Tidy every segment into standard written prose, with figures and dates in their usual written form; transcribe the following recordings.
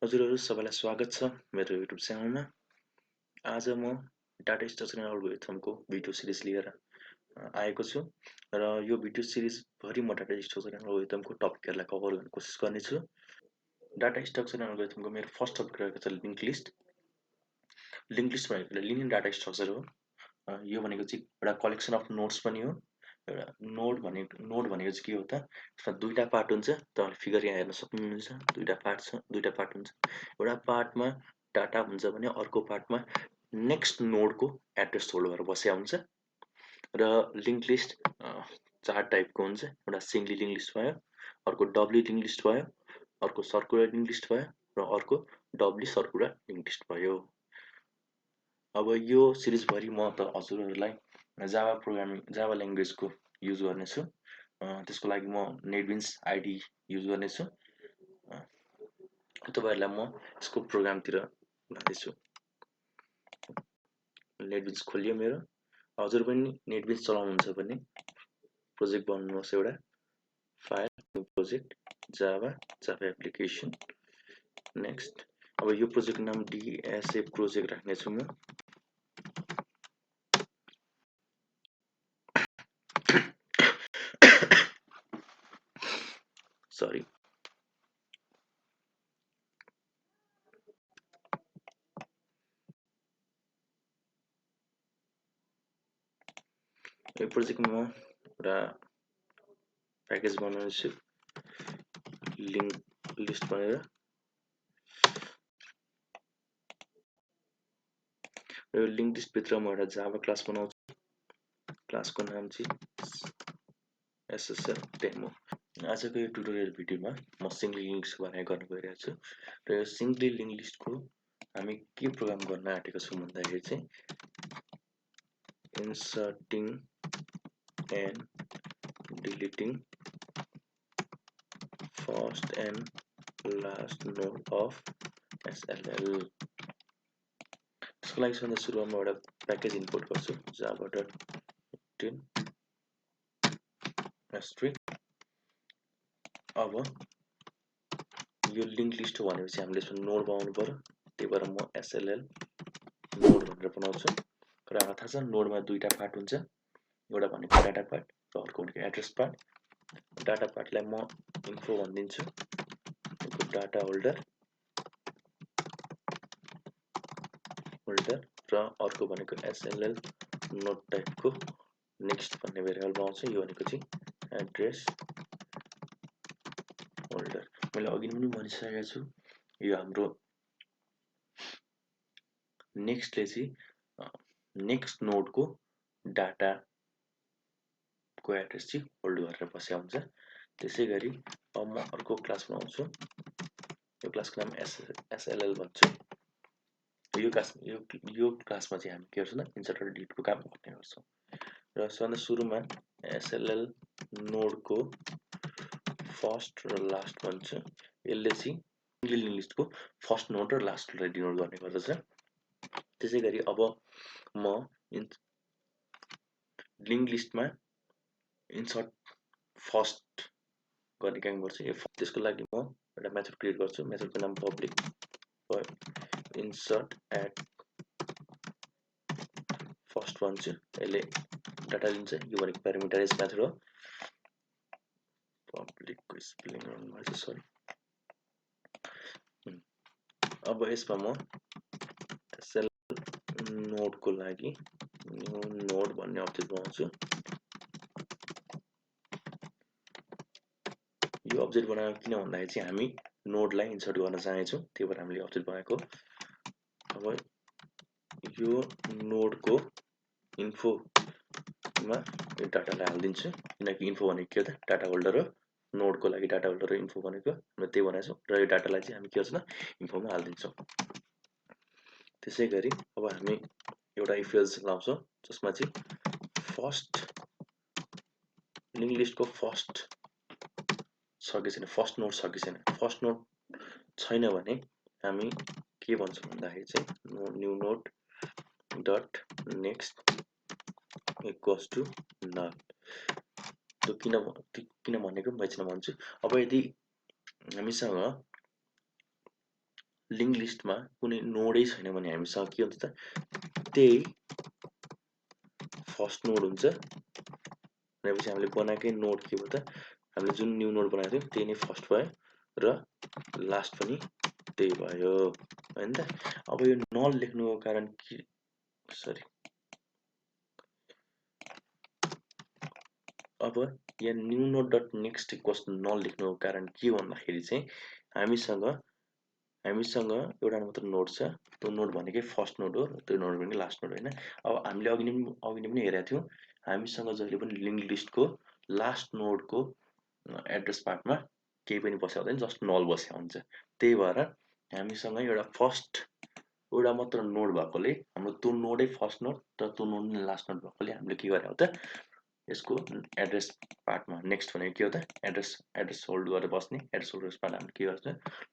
हजुरहरु सबैलाई स्वागत छ मेरो YouTube च्यानलमा। आज म डाटा स्ट्रक्चर एल्गोरिथमको भिडियो सिरिज लिएर आएको छु र यो भिडियो सिरिज भरि म डाटा स्ट्रक्चर एल्गोरिथमको टपिकहरुलाई कभर गर्ने कोसिस गर्नेछु। डाटा स्ट्रक्चर एल्गोरिथमको मेरो फर्स्ट टपिक रहेको छ लिंक लिस्ट। लिंक लिस्ट भनेको लिनियर डाटा स्ट्रक्चर हो। यो भनेको चाहिँ एउटा कलेक्सन अफ नोड्स पनि हो। एउटा नोड भनेको चाहिँ के हो त? यसमा दुईटा पार्ट हुन्छ। तपाईले फिगर यहाँ हेर्न सक्नुहुन्छ। दुईटा पार्ट हुन्छ। एउटा पार्टमा डाटा हुन्छ भने अर्को पार्टमा नेक्स्ट नोडको एड्रेस होल्ड गरेर बसेको हुन्छ। र लिंक लिस्ट चार टाइपको हुन्छ। एउटा सिंगली लिंक लिस्ट भयो, अर्को डबली लिंक लिस्ट भयो, अर्को सर्कुलर लिंक लिस्ट भयो र अर्को डबली सर्कुलर लिंक लिस्ट भयो। अब यो सिरिज भरि म त हजुरहरुलाई जावा ल्याङ्ग्वेजको युज गर्नेछु। त्यसको लागि म नेटबिन्स आईडी युज गर्नेछु। तपाईहरुलाई म यसको प्रोग्रामतिर लाँदैछु। नेटबिन्स खोलियो मेरो। हजुर पनि नेटबिन्स चलाउनुहुन्छ भने प्रोजेक्ट बनाउनुहोस् एउटा file new project Java application next. अब यो प्रोजेक्टको नाम डीएसए प्रोजेक्ट राख्ने छु म। सरी यो प्रोजेक्टमा म एउटा प्याकेज बनाउँछु लिंक लिस्ट भनेर। यो लिंक लिस्ट भित्र म एउटा जावा क्लास बनाउँछु। क्लासको नाम चाहिँ एसएसएल डेमो। आजको यो ट्युटोरियल भिडियोमा म सिंगली लिंक लिस्ट बनाइ गर्न गइरहेको छु र यो सिंगली लिंक लिस्टको हामी के प्रोग्राम गर्न आँटेको छौं भन्दाखेरि चाहिँ inserting and deleting first and last node of SLL। त्यसको लागि सबैभन्दा सुरुमा म एउटा प्याकेज इम्पोर्ट गर्छु java.in *। अब यो लिंक लिस्ट हो भनेपछि हामीले यसमा नोड बनाउनु पर्यो। त्यही भएर म SLL नोड भनेर बनाउँछु। र हामीलाई थाहा छ नोडमा दुईटा पार्ट हुन्छ। एउटा भनेको डाटा पार्ट र अर्को भनेको एड्रेस पार्ट। डाटा पार्टलाई म इन्फो भनिदिन्छु। डाटा होल्डर र अर्को भनेको SLL नोड टाइपको नेक्स्ट भन्ने भेरिएबल बनाउँछु। यो भनेको चाहिँ एड्रेस होल्डर। मैले अघि पनि भनिसकेको छु यो हाम्रो नेक्स्टले चाहिँ नेक्स्ट नोडको डाटाको एड्रेस चाहिँ होल्ड गरेर बसेको हुन्छ। त्यसैगरी अब म अर्को क्लास बनाउँछु। यो क्लासको नाम SLL भन्छु। यो क्लासमा चाहिँ हामी के गर्छौं त इन्सर्ट र डिलिटको काम गर्ने गर्छौं। र सबभन्दा सुरुमा SLL नोडको फर्स्ट र लास्ट भन्छु। यसले चाहिँ सिंगल लिंक लिस्टको फर्स्ट नोड र लास्टलाई डिनोट गर्ने गर्दछ। त्यसैगरी अब म लिंक लिस्टमा इन्सर्ट फर्स्ट गर्ने काम गर्छु। त्यसको लागि म एउटा मेथड क्रिएट गर्छु। मेथडको नाम पब्लिक इन्सर्ट एट फर्स्ट भन्छु। यसले डाटा लिन्छ। यो भनेको प्यारामिटराइज मेथड हो। पब्लिकको स्पेलिङ रङ भएछ, सरी। अब यसमा म SLL नोडको लागि न्यू नोड भन्ने अब्जेक्ट बनाउँछु। यो अब्जेक्ट बनाएको किन भन्दाखेरि चाहिँ हामी नोडलाई इन्सर्ट गर्न चाहन्छौं। त्यही भएर हामीले अब्जेक्ट बनाएको। अब यो नोडको इन्फोमा यो डाटालाई हाल्दिन्छु। किनकि इन्फो भनेको के हो त डाटा होल्डर हो। नोडको लागि डाटा होल्डर र इन्फो भनेको हामीले त्यही बनाएको छौं र यो डाटालाई चाहिँ हामी के गर्छौं इन्फोमा हाल्दिन्छौं। त्यसैगरी अब हामी एउटा इफ एल्स लाउँछौं जसमा चाहिँ फर्स्ट लिंक लिस्टको फर्स्ट सकिएन, फर्स्ट नोड सकिएन। फर्स्ट नोड छैन भने हामी के भन्छौं भन्दाखेरि चाहिँ new node dot next equals to null. त्यो किन भनेको म एकछिन भन्छु। अब यदि हामीसँग लिङ्क लिस्टमा कुनै नोडै छैन भने हामीसँग के हुन्छ त त्यही फर्स्ट नोड हुन्छ भनेपछि हामीले बनाएकै नोड के भयो त हामीले जुन न्यू नोड बनाएको थियौँ त्यही नै फर्स्ट भयो र लास्ट पनि त्यही भयो हैन त। अब यो नल लेख्नुको कारण के सरी अब यहाँ new node dot next equals null लेख्नुको कारण के हो भन्दाखेरि चाहिँ हामीसँग एउटा मात्र नोड छ त्यो नोड भनेकै फर्स्ट नोड हो त्यो नोड भनेकै लास्ट नोड हैन। अब हामीले अघि नै पनि हेरेका थियौँ हामीसँग जहिले पनि लिङ्क लिस्टको लास्ट नोडको एड्रेस पार्टमा केही पनि बसेको हुँदैन जस्ट नल बसेको हुन्छ। त्यही भएर हामीसँग एउटा मात्र नोड भएकोले हाम्रो त्यो नोडै फर्स्ट नोड र त्यो नोड नै लास्ट नोड भएकोले हामीले के गरे हो त यसको एड्रेस पार्टमा नेक्स्ट भनेको के हो त एड्रेस होल्ड गरेर बस्ने एड्रेस होल्डर्स पार्ट हामीले के गर्छ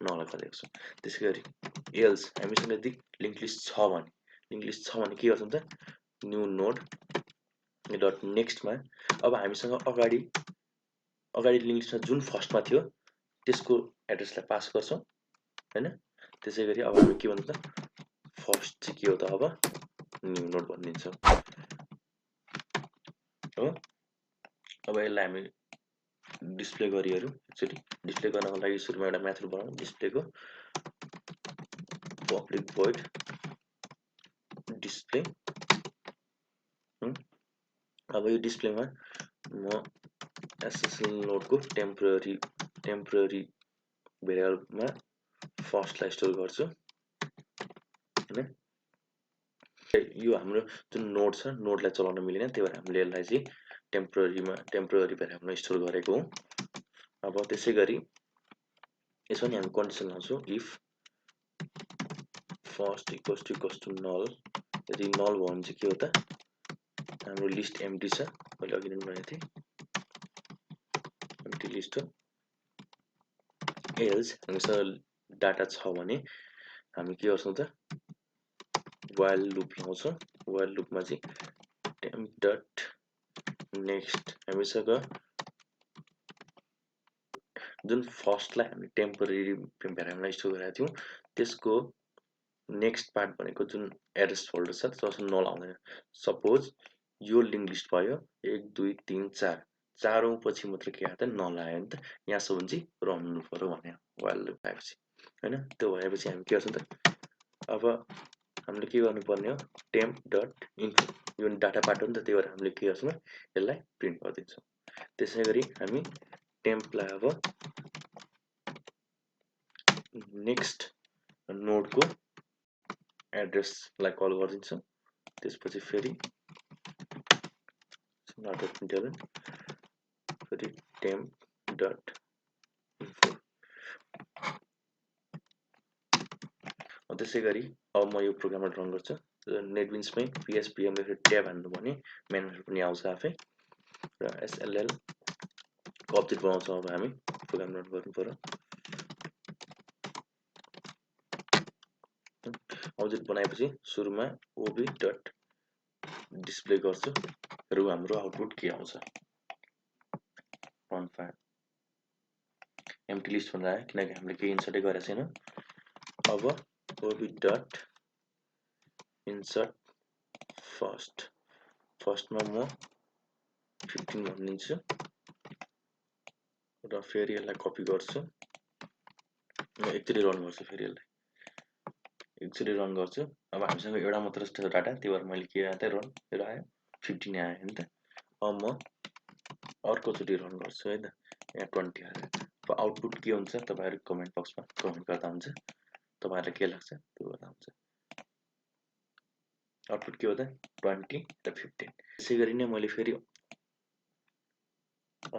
नलाई गरेको छौँ। त्यसैगरी एल्स हामीसँग यदि लिङ्क लिस्ट छ भने के गर्छौँ त न्यू नोड डट नेक्स्टमा अब हामीसँग अगाडि लिङ्क लिस्टमा जुन फर्स्टमा थियो त्यसको एड्रेसलाई पास गर्छौँ हैन। त्यसैगरी अब हामी के भन्छौँ त फर्स्ट चाहिँ के हो त अब न्यू नोड भनिदिन्छौँ हो। अब यसलाई हामी डिस्प्ले गरी हेरौँ एकचोटि। डिस्प्ले गर्नको लागि सुरुमा एउटा मेथड बनाउँ डिस्प्लेको पब्लिक भोइड डिस्प्ले। अब यो डिस्प्लेमा म एसएसएल नोडको टेम्पररी भेरिएबलमा फर्स्टलाई स्टोर गर्छु हैन। यो हाम्रो जुन नोड छ नोडलाई चलाउन मिलेन त्यही भएर हामीले यसलाई चाहिँ टेम्पररी भेरिएबलमा स्टोर गरेको हौँ। अब त्यसैगरी यसमा नि हामी कन्डिसन लाउँछौँ इफ फर्स्ट इक्वल्स टु नल यदि नल भयो भने चाहिँ के हो त हाम्रो लिस्ट एम्प्टी छ मैले अघि नै भनेको थिएँ एम्प्टी लिस्ट हो। एल्स हामीसँग डाटा छ भने हामी के गर्छौँ त वाइल लुप लाउँछौँ। वाइल लुपमा चाहिँ टेम्प डट नेक्स्ट हामीसँग जुन फर्स्टलाई हामी टेम्पररी भेरिएबलमा स्टोर गरेका थियौँ त्यसको नेक्स्ट पार्ट भनेको जुन एड्रेस फोल्डर छ त्यसमा नल आउँदैन। सपोज यो लिङ्क लिस्ट भयो 1 2 3 4 चारौँ पछि मात्र के आयो त नल आयो नि त। यहाँसम्म चाहिँ रन हुनु पर्यो भने वाइल लुप आएपछि हैन। त्यो भएपछि हामी के गर्छौँ त अब हामीले के गर्नुपर्ने हो टेम्प डट इन्फो यो डाटा पार्ट हो नि त त्यही भएर हामीले के गर्छौँ यसलाई प्रिन्ट गरिदिन्छौँ। त्यसैगरी हामी टेम्पलाई अब नेक्स्ट नोडको एड्रेसलाई कल गरिदिन्छौँ। त्यसपछि फेरि फेरि टेम्प डट इन्फो। त्यसैगरी अब म यो प्रोग्रामलाई रन गर्छु। नेटबिन्समै PSPM लेखेर ट्याब हान्नु भने मेन मेथड पनि आउँछ आफै र SLL को अब्जेक्ट बनाउँछौँ। अब हामी प्रोग्राम रन गर्नु पर्यो। अब्जेक्ट बनाएपछि सुरुमा ओबी डट डिस्प्ले गर्छु र हाम्रो आउटपुट के आउँछ रन फाइल एम्प्टी लिस्ट भनेर आयो किनकि हामीले केही इन्सर्टै गरेको छैन। अब ओबी डट इन्सर्ट फर्स्टमा म 15 भनिदिन्छु र फेरि यसलाई कपी गर्छु। म एकचोटि रन गर्छु फेरि यसलाई एकचोटि रन गर्छु। अब हामीसँग एउटा मात्र छ डाटा त्यही भएर मैले के आयो त रन मेरो आयो 15 आयो हैन त। अब म अर्कोचोटि रन गर्छु है त यहाँ 20 आयो। अब आउटपुट के हुन्छ तपाईहरु कमेन्ट बक्समा कमेन्ट गर्दा हुन्छ तपाईहरुलाई के लाग्छ त्यो गर्दा हुन्छ। आउटपुट के हो त 20 र 15। त्यसैगरी नै मैले फेरि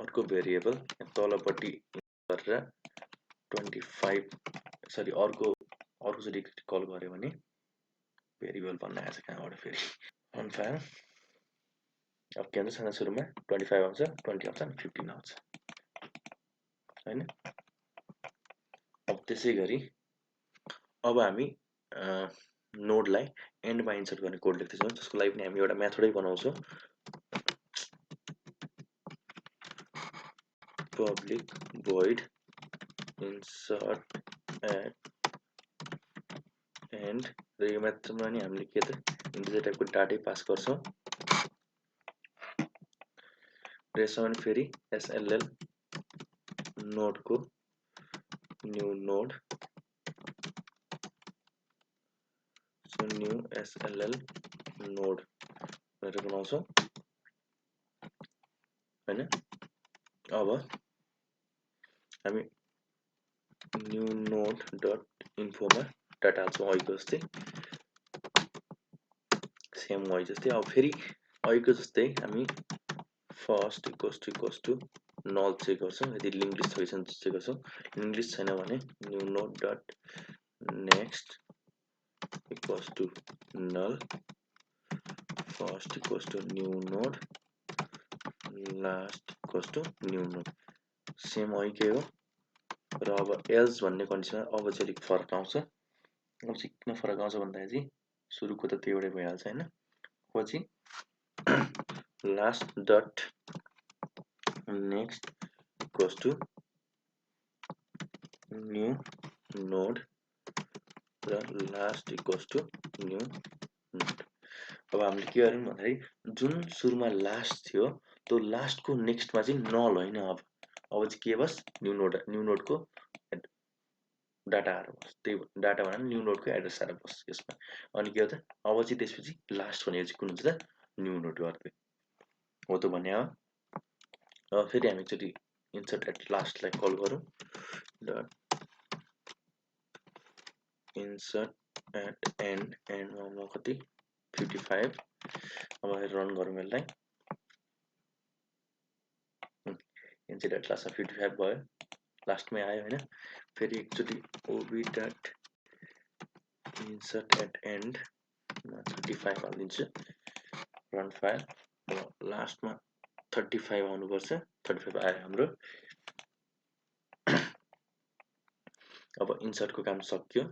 अर्को भेरिएबल तलपट्टि गरेर 25 सरी अर्कोचोटि कल गरे भने भेरिएबल भन्न आएछ कहाँबाट फेरि रन फाइल। अब के हुन्छ सुरुमा 25 आउँछ 20 आउँछ अनि 15 आउँछ हैन। अब त्यसैगरी अब हामी नोडलाई एन्डमा इन्सर्ट गर्ने कोड लेख्दैछौँ जसको लागि पनि हामी एउटा मेथडै बनाउँछौँ public void insert at end र यो मेथडमा नि हामीले के त इन्टिजर टाइपको डाटै पास गर्छौं र यसमा पनि फेरि SLL नोडको new node so new SLL node भनेर बनाउँछौं हैन अब हामी न्यू नोड डट इन्फो मा डाटा हाल्छौं अघिको जस्तै सेम वाइ जस्तै अब फेरि अघिको जस्तै हामी first equals to null check गर्छौं यदि लिंक लिस्ट छ कि छैन चेक गर्छौं लिंक लिस्ट छैन भने new node dot next equals to null first equals to new node last equals to new node same अघिकै हो र अब एल्स भन्ने कन्डिसनमा अब चाहिँ अलिक फरक आउँछ अब चाहिँ किन फरक आउँछ भन्दाखेरि सुरुको त त्यो एउटै भइहाल्छ हैन पछि last dot next equals to new node र last equals to new node अब हामीले के गर्यौं भन्दाखेरि जुन सुरुमा लास्ट थियो त्यो लास्टको नेक्स्टमा चाहिँ नल हैन अब चाहिँ के बस न्यू नोडको डाटा आएर बस त्यही डाटा भनेर न्यू नोडको एड्रेस आएर बस यसमा अनि के हो त अब चाहिँ त्यसपछि लास्ट भनेको चाहिँ कुन हुन्छ त न्यू नोड गर्दै हो त भने अब फेरि हामी एकचोटि इन्सर्ट एट लास्टलाई कल गरौँ डट इन्सर्ट एट एन्डमा म कति 55 अब रन गरौँ यसलाई इन्सर्ट एट लास्टमा 55 भयो लास्टमै आयो हैन फेरि एकचोटि ओबी डट इन्सर्ट एट एन्ड मा 35 हाल्दिन्छु रन फाइल लास्टमा 35 आउनुपर्छ 35 आयो हाम्रो अब इन्सर्टको काम सक्यो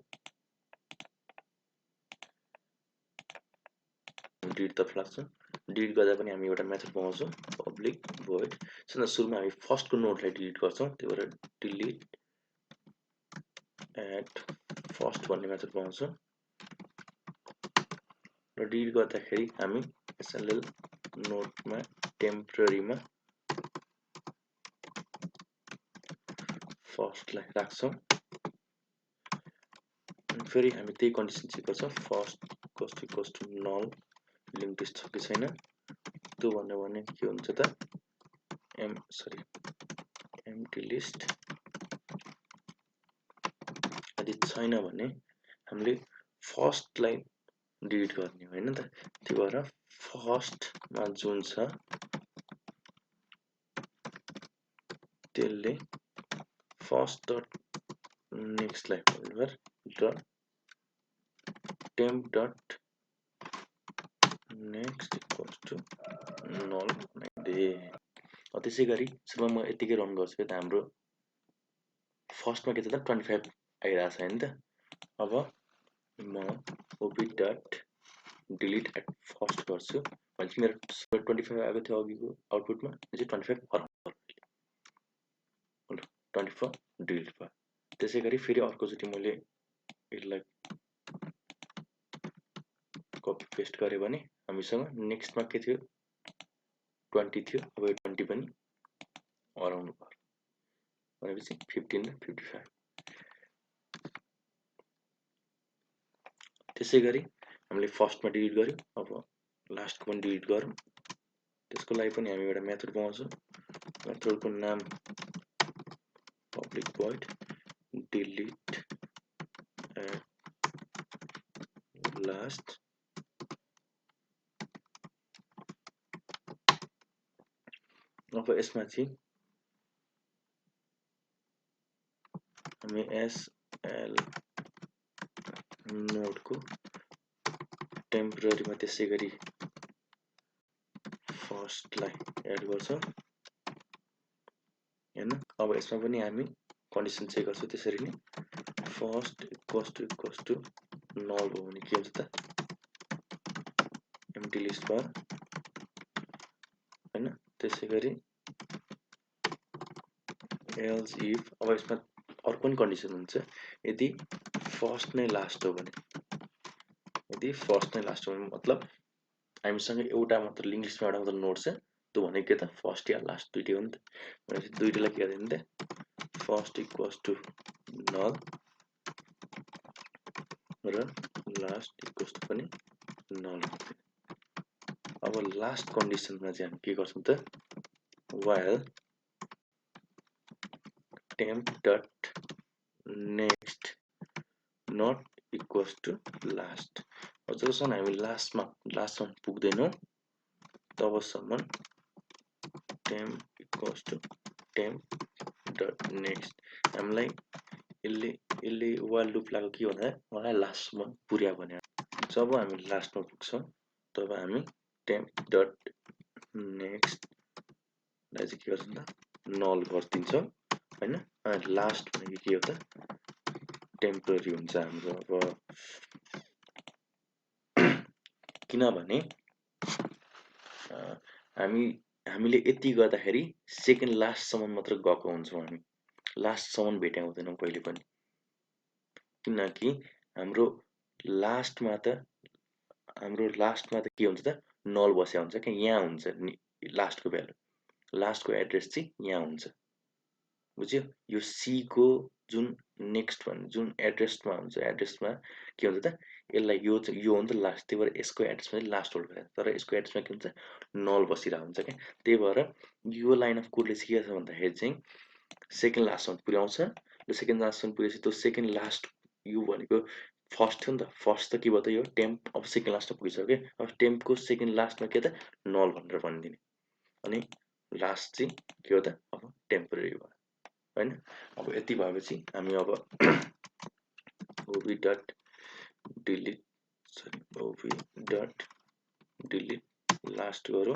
डिलिट त फ्लाग्छ डिलिट गर्दा पनि हामी एउटा मेथड बनाउँछौं पब्लिक void सुरुमा हामी फर्स्टको नोडलाई डिलिट गर्छौं त्यो भएर डिलिट एट फर्स्ट भन्ने मेथड बनाउँछौं र डिलिट गर्दाखेरि हामी SLL नोडमा टेम्परेरीमा फर्स्टलाई राख्छौं फेरि हामी त्यही कन्डिसन चेक गर्छौं first equals to null link list छ कि छैन त्यो भन्नु भने के हुन्छ त एम्प्टी लिस्ट यदि छैन भने हामीले फर्स्टलाई डिलिट गर्ने हो हैन त त्यो भएर फर्स्टमा जुन छ त्यसले फर्स्ट डट नेक्स्टलाई फोल्डर र temp dot next equals to null दे त्यसै गरी सुरुमा म यतिकै रन गर्छु त हाम्रो फर्स्टमा के छ त 25 आइराछ हैन त अब म OP dot delete at first गर्छु भनेपछि मेरो 25 आएको थियो अघिको आउटपुटमा यो चाहिँ 25 फरक 24 डिलिट भयो त्यसै गरी फेरि अर्कोचोटि मैले यसलाई कपी पेस्ट गरे भने हामीसँग नेक्स्टमा के थियो 20 थियो अब यो 20 पनि हराउनु पर्यो भनेपछि 15 र 55 त्यसै गरी हामीले फर्स्टमा डिलिट गर्यौं अब लास्टको पनि डिलिट गरौँ त्यसको लागि पनि हामी एउटा मेथड बनाउँछौं मेथडको नाम public void delete last अब यसमा चाहिँ हामी SL नोडको टेम्परेरीमा त्यसै गरी फर्स्टलाई एड गर्छौं हैन अब यसमा पनि हामी कन्डिसन चेक गर्छौं त्यसरी नै फर्स्ट इक्वल्स टु नल हो भने के हुन्छ त एम्प्टी लिस्ट भयो हैन त्यसै गरी एल्स इफ अब यसमा अर्को पनि कन्डिसन हुन्छ यदि फर्स्ट नै लास्ट हो भने दिए फर्स्ट नै लास्ट मतलब हामीसँग एउटा मात्र लिङ्क लिस्टमा एउटा मात्र नोड छ त्यो भनेको के त फर्स्ट या लास्ट दुईटै हो नि त भनेपछि दुईटैलाई के गर्ने त फर्स्ट इक्वल्स टु नल र लास्ट इक्वल्स टु पनि नल अब लास्ट कन्डिसनमा चाहिँ हामी के गर्छौं त while temp dot next not equals to last जबसम्म हामी लास्टसम्म पुग्दैनौं तबसम्म temp equals to temp dot next हामीलाई यसले while लुप लागेको के भन्दा मलाई लास्टसम्म पुर्या भने जब हामी लास्टमा पुग्छौं तब हामी temp dot next लाई चाहिँ के गर्छौं त नल गरिदिन्छौं हैन अनि लास्ट भनेको के हो त टेम्पररी हुन्छ हाम्रो अब किनभने हामीले यति गर्दाखेरि सेकेन्ड लास्टसम्म मात्र गएको हुन्छौं हामी लास्टसम्म भेट्या हुँदैनौं कहिले पनि किनकि हाम्रो लास्टमा त के हुन्छ त नल बस्या हुन्छ के यहाँ हुन्छ लास्टको भ्यालु लास्टको एड्रेस चाहिँ यहाँ हुन्छ बुझ्यो यो सी को जुन नेक्स्ट भन्ने जुन एड्रेसमा हुन्छ एड्रेसमा के हुन्छ त यसलाई यो हो नि त लास्ट त्यही भएर यसको एड्रेसमा चाहिँ लास्ट होल्ड गरेर तर यसको एड्रेसमा के हुन्छ नल बसिरहेको हुन्छ क्या त्यही भएर यो लाइन अफ कोडले चाहिँ के छ भन्दाखेरि चाहिँ सेकेन्ड लास्टसम्म पुर्याउँछ र सेकेन्ड लास्टसम्म पुगेपछि त्यो सेकेन्ड लास्ट यो भनेको फर्स्ट थियो नि त फर्स्ट त के भयो त यो टेम्प अब सेकेन्ड लास्टमा पुगिसक्यो अब टेम्पको सेकेन्ड लास्टमा के त नल भनेर भनिदिने अनि लास्ट चाहिँ के हो त अब टेम्पररी भयो हैन अब यति भएपछि हामी अब ob डट डिलिट लास्ट गरौँ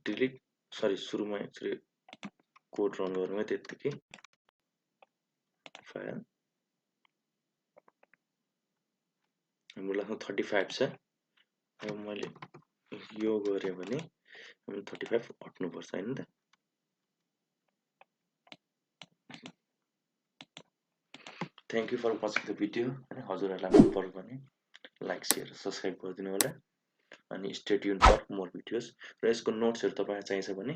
डिलिट सरी सुरुमा एक्चुअली कोड रन गरौँ त्यतिकै फाइल हाम्रो लास्टमा 35 छ अब मैले यो गरे भने हामी 35 हट्नु पर्छ हैन त Thank you for watching the video. हजुरहरुलाई मन पर्यो भने लाइक शेयर सब्स्क्राइब गरिदिनु होला अनि stay tune for more videos र यसको नोट्सहरु तपाईलाई चाहिन्छ भने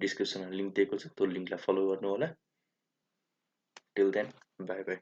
डिस्क्रिप्सनमा लिंक दिएको छ त्यो लिंकलाई फलो गर्नु होला टिल देन बाइ बाइ